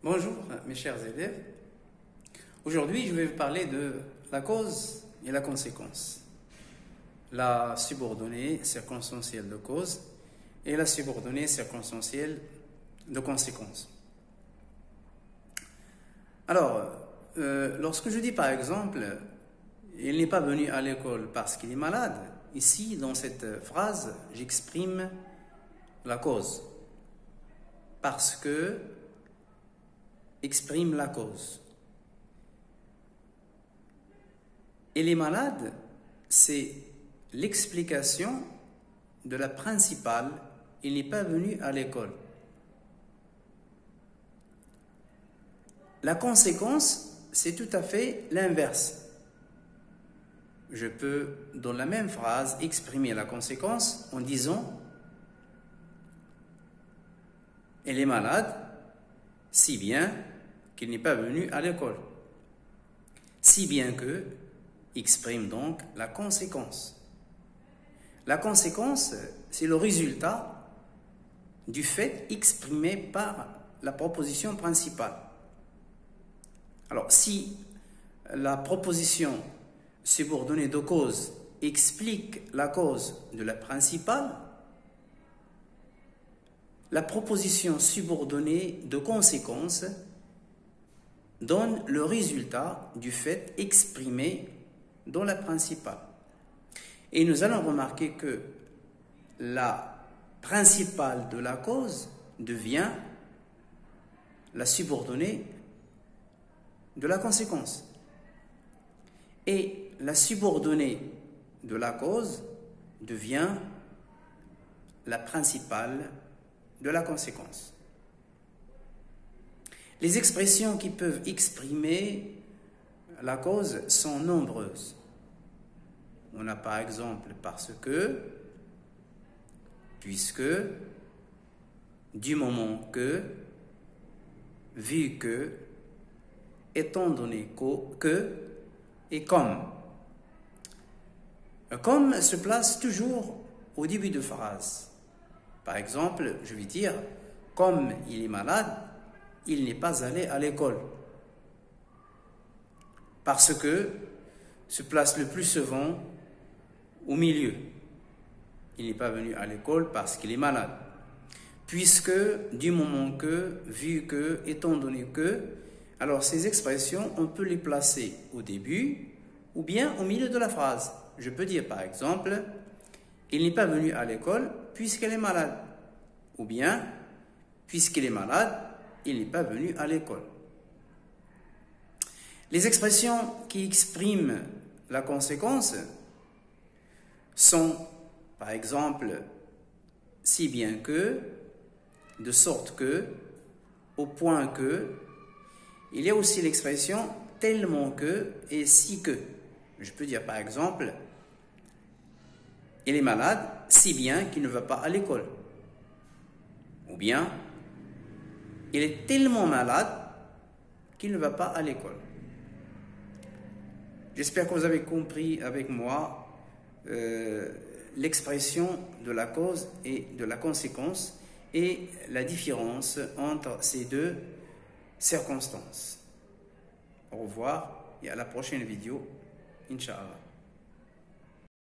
Bonjour mes chers élèves. Aujourd'hui, je vais vous parler de la cause et la conséquence. La subordonnée circonstancielle de cause et la subordonnée circonstancielle de conséquence. Alors, lorsque je dis par exemple « il n'est pas venu à l'école parce qu'il est malade », ici, dans cette phrase, j'exprime la cause. Parce que exprime la cause. Il est malade, c'est l'explication de la principale, il n'est pas venu à l'école. La conséquence, c'est tout à fait l'inverse. Je peux, dans la même phrase, exprimer la conséquence en disant « elle est malade, si bien qu'il n'est pas venu à l'école ». Si bien que exprime donc la conséquence. La conséquence, c'est le résultat du fait exprimé par la proposition principale. Alors, si la proposition subordonnée de cause explique la cause de la principale, la proposition subordonnée de conséquence donne le résultat du fait exprimé dans la principale. Et nous allons remarquer que la principale de la cause devient la subordonnée de la conséquence. Et la subordonnée de la cause devient la principale de la conséquence. Les expressions qui peuvent exprimer la cause sont nombreuses. On a par exemple parce que, puisque, du moment que, vu que, étant donné que et comme. Comme se place toujours au début de phrase. Par exemple, je vais dire, comme il est malade, il n'est pas allé à l'école. Parce que se place le plus souvent au milieu. Il n'est pas venu à l'école parce qu'il est malade. Puisque, du moment que, vu que, étant donné que, alors ces expressions, on peut les placer au début ou bien au milieu de la phrase. Je peux dire par exemple, il n'est pas venu à l'école puisqu'elle est malade. Ou bien, puisqu'il est malade, il n'est pas venu à l'école. Les expressions qui expriment la conséquence sont, par exemple, si bien que, de sorte que, au point que. Il y a aussi l'expression tellement que et si que. Je peux dire par exemple, il est malade si bien qu'il ne va pas à l'école. Ou bien, il est tellement malade qu'il ne va pas à l'école. J'espère que vous avez compris avec moi l'expression de la cause et de la conséquence et la différence entre ces deux circonstances. Au revoir et à la prochaine vidéo, Inch'Allah.